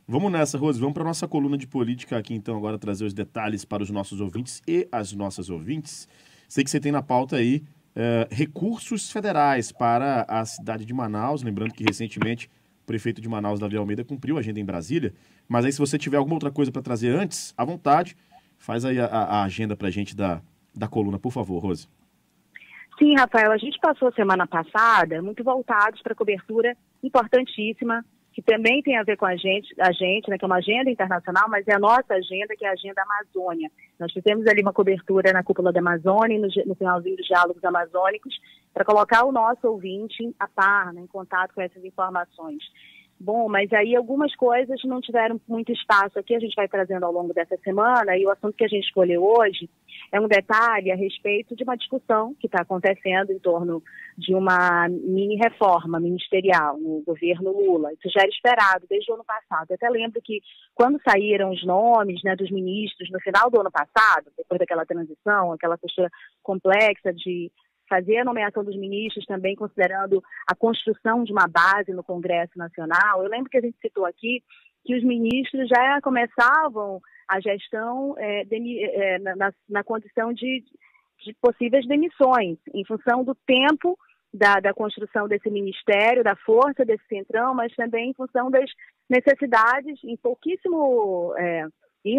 Vamos nessa, Rose. Vamos para a nossa coluna de política aqui, então, agora trazer os detalhes para os nossos ouvintes e as nossas ouvintes. Sei que você tem na pauta aí recursos federais para a cidade de Manaus. Lembrando que, recentemente, o prefeito de Manaus, Davi Almeida, cumpriu a agenda em Brasília. Mas aí, se você tiver alguma outra coisa para trazer antes, à vontade, faz aí a agenda para a gente da coluna, por favor, Rose. Sim, Rafael, a gente passou a semana passada muito voltados para cobertura importantíssima, que também tem a ver com a gente, né, que é uma agenda internacional, mas é a nossa agenda, que é a agenda Amazônia. Nós fizemos ali uma cobertura na Cúpula da Amazônia, no finalzinho dos Diálogos Amazônicos, para colocar o nosso ouvinte a par, né, em contato com essas informações. Bom, mas aí algumas coisas não tiveram muito espaço aqui, a gente vai trazendo ao longo dessa semana, e o assunto que a gente escolheu hoje é um detalhe a respeito de uma discussão que está acontecendo em torno de uma mini-reforma ministerial no governo Lula. Isso já era esperado desde o ano passado. Eu até lembro que quando saíram os nomes, né, dos ministros no final do ano passado, depois daquela transição, aquela postura complexa de fazer a nomeação dos ministros também considerando a construção de uma base no Congresso Nacional. Eu lembro que a gente citou aqui que os ministros já começavam a gestão na condição de possíveis demissões, em função do tempo da construção desse ministério, da força desse centrão, mas também em função das necessidades, em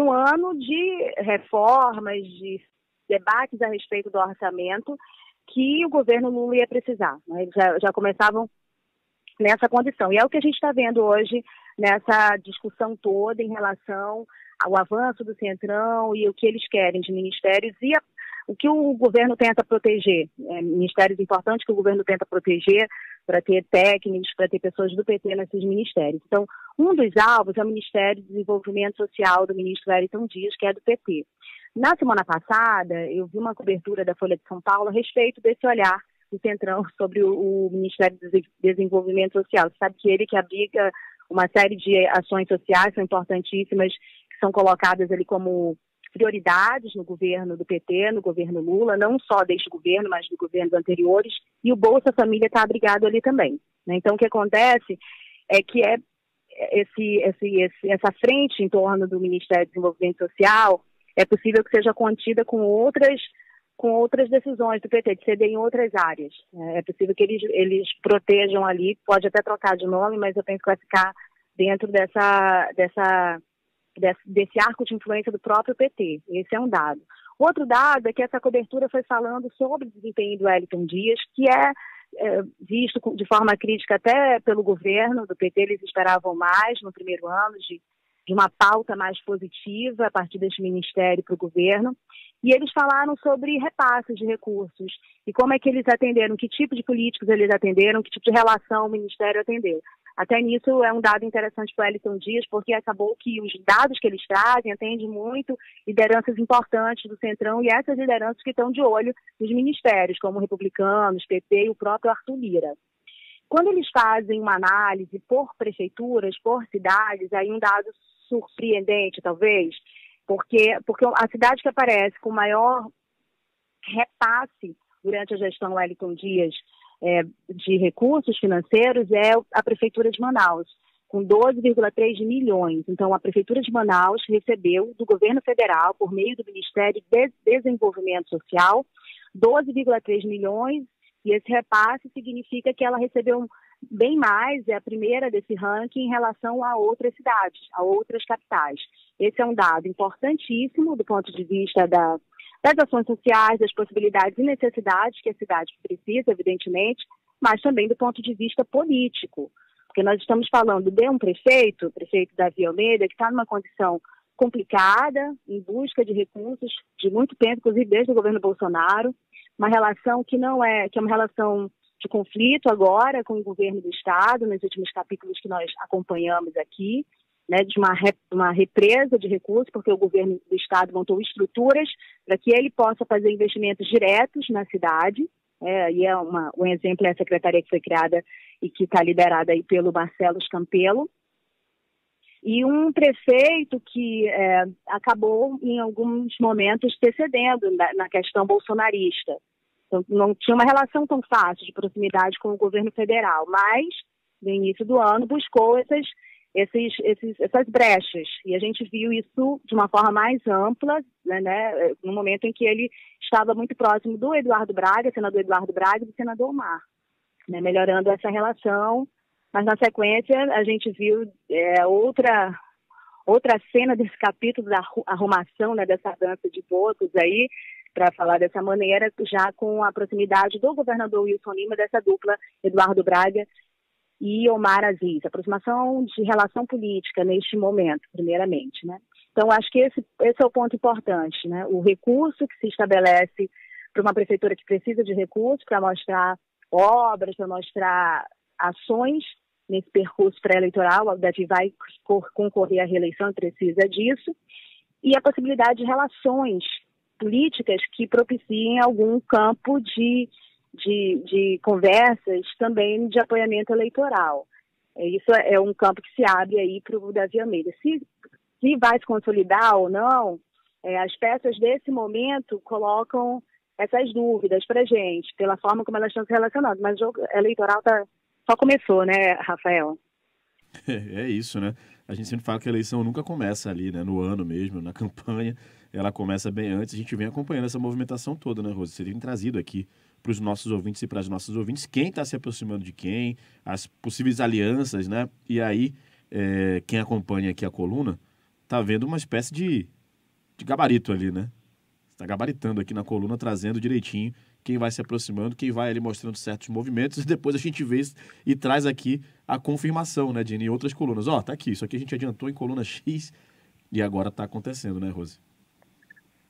um ano de reformas, de debates a respeito do orçamento, que o governo Lula ia precisar. Né? Eles já começavam nessa condição. E é o que a gente está vendo hoje nessa discussão toda em relação ao avanço do Centrão e o que eles querem de ministérios e o que o governo tenta proteger. Ministérios importantes que o governo tenta proteger para ter técnicos, para ter pessoas do PT nesses ministérios. Então, um dos alvos é o Ministério do Desenvolvimento Social do ministro Wellington Dias, que é do PT. Na semana passada, eu vi uma cobertura da Folha de São Paulo a respeito desse olhar do Centrão sobre o Ministério do Desenvolvimento Social. Você sabe que ele que abriga uma série de ações sociais, são importantíssimas, que são colocadas ali como prioridades no governo do PT, no governo Lula, não só deste governo, mas de governos anteriores, e o Bolsa Família está abrigado ali também. Né? Então, o que acontece é que essa frente em torno do Ministério do Desenvolvimento Social é possível que seja contida com outras decisões do PT, de ceder em outras áreas. É possível que eles protejam ali, pode até trocar de nome, mas eu penso que vai ficar dentro desse arco de influência do próprio PT. Esse é um dado. Outro dado é que essa cobertura foi falando sobre o desempenho do Wellington Dias, que é visto de forma crítica até pelo governo do PT. Eles esperavam mais no primeiro ano de uma pauta mais positiva a partir deste ministério para o governo. E eles falaram sobre repasses de recursos e como é que eles atenderam, que tipo de políticos eles atenderam, que tipo de relação o Ministério atendeu. Até nisso é um dado interessante para o Wellington Dias, porque acabou que os dados que eles trazem atendem muito lideranças importantes do Centrão e essas lideranças que estão de olho nos ministérios, como Republicanos, PP e o próprio Arthur Lira. Quando eles fazem uma análise por prefeituras, por cidades, aí um dado surpreendente, talvez, porque a cidade que aparece com maior repasse durante a gestão Wellington Dias de recursos financeiros é a Prefeitura de Manaus, com 12,3 milhões. Então, a Prefeitura de Manaus recebeu do governo federal, por meio do Ministério de Desenvolvimento Social, 12,3 milhões, e esse repasse significa que ela recebeu bem mais, é a primeira desse ranking em relação a outras cidades, a outras capitais. Esse é um dado importantíssimo do ponto de vista das ações sociais, das possibilidades e necessidades que a cidade precisa, evidentemente, mas também do ponto de vista político. Porque nós estamos falando de um prefeito, o prefeito Davi Almeida, que está numa condição complicada, em busca de recursos de muito tempo, inclusive desde o governo Bolsonaro, uma relação que é uma relação de conflito agora com o governo do Estado, nos últimos capítulos que nós acompanhamos aqui, né, de uma represa de recursos, porque o governo do Estado montou estruturas para que ele possa fazer investimentos diretos na cidade, e um exemplo é a secretaria que foi criada e que está liderada aí pelo Marcelo Campelo, e um prefeito que acabou, em alguns momentos, intercedendo na questão bolsonarista. Então, não tinha uma relação tão fácil de proximidade com o governo federal, mas, no início do ano, buscou essas brechas. E a gente viu isso de uma forma mais ampla, né, no momento em que ele estava muito próximo do Eduardo Braga, senador Eduardo Braga, e do senador Omar, né, melhorando essa relação. Mas, na sequência, a gente viu outra cena desse capítulo da arrumação, né, dessa dança de votos aí, para falar dessa maneira, já com a proximidade do governador Wilson Lima, dessa dupla Eduardo Braga e Omar Aziz, aproximação de relação política neste momento, primeiramente, né? Então, acho que esse é o ponto importante, né? O recurso que se estabelece para uma prefeitura que precisa de recursos para mostrar obras, para mostrar ações nesse percurso pré-eleitoral. O Davi vai concorrer à reeleição e precisa disso, e a possibilidade de relações políticas que propiciem algum campo de conversas também de apoiamento eleitoral. Isso é um campo que se abre aí para o Davi Almeida. Se vai se consolidar ou não, as peças desse momento colocam essas dúvidas para a gente, pela forma como elas estão se relacionando. Mas o jogo eleitoral só começou, né, Rafael? É isso, né? A gente sempre fala que a eleição nunca começa ali, né? No ano mesmo, na campanha. Ela começa bem antes. A gente vem acompanhando essa movimentação toda, né, Rose? Você tem trazido aqui para os nossos ouvintes e para as nossas ouvintes quem está se aproximando de quem, as possíveis alianças, né? E aí, quem acompanha aqui a coluna tá vendo uma espécie de gabarito ali, né? Está gabaritando aqui na coluna, trazendo direitinho quem vai se aproximando, quem vai ali mostrando certos movimentos, e depois a gente vê e traz aqui a confirmação, né, Dini, em outras colunas. Tá aqui, isso aqui a gente adiantou em coluna X e agora tá acontecendo, né, Rose?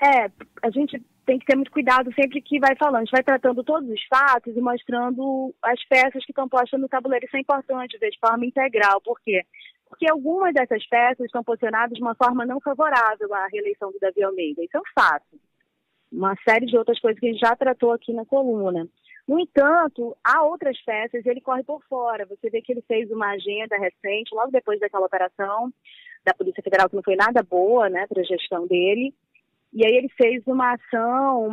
A gente tem que ter muito cuidado sempre que vai falando. A gente vai tratando todos os fatos e mostrando as peças que estão postas no tabuleiro. Isso é importante ver de forma integral. Por quê? Porque algumas dessas peças estão posicionadas de uma forma não favorável à reeleição do Davi Almeida. Isso é um fato. Uma série de outras coisas que a gente já tratou aqui na coluna. No entanto, há outras peças e ele corre por fora. Você vê que ele fez uma agenda recente, logo depois daquela operação da Polícia Federal, que não foi nada boa, né, para a gestão dele. E aí ele fez uma ação,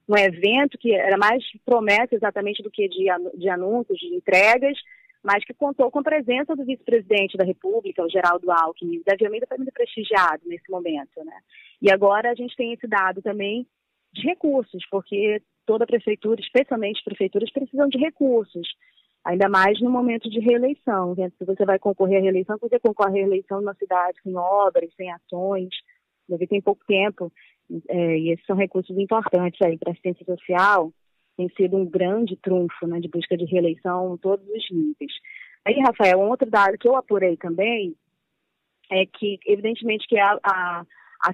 um evento que era mais promessa exatamente do que de anúncios, de entregas, mas que contou com a presença do vice-presidente da República, o Geraldo Alckmin. O Davi Almeida foi muito prestigiado nesse momento, né? E agora a gente tem esse dado também de recursos, porque toda prefeitura, especialmente prefeituras, precisam de recursos, ainda mais no momento de reeleição. Né? Se você vai concorrer à reeleição, você concorre à reeleição numa cidade sem obras, sem ações, deve ter pouco tempo, e esses são recursos importantes aí para a assistência social. Tem sido um grande trunfo, né, de busca de reeleição em todos os níveis. Aí, Rafael, um outro dado que eu apurei também é que, evidentemente, que há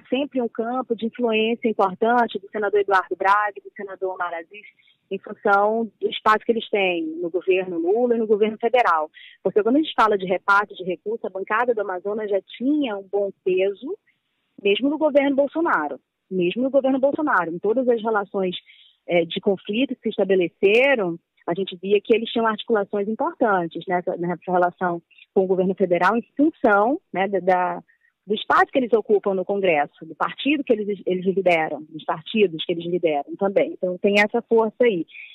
sempre um campo de influência importante do senador Eduardo Braga e do senador Omar Aziz em função do espaço que eles têm no governo Lula e no governo federal. Porque quando a gente fala de reparto de recursos, a bancada do Amazonas já tinha um bom peso, mesmo no governo Bolsonaro. Em todas as relações de conflito que se estabeleceram, a gente via que eles tinham articulações importantes nessa relação com o governo federal em função, né, do espaço que eles ocupam no Congresso, do partido que eles lideram, dos partidos que eles lideram também. Então tem essa força aí.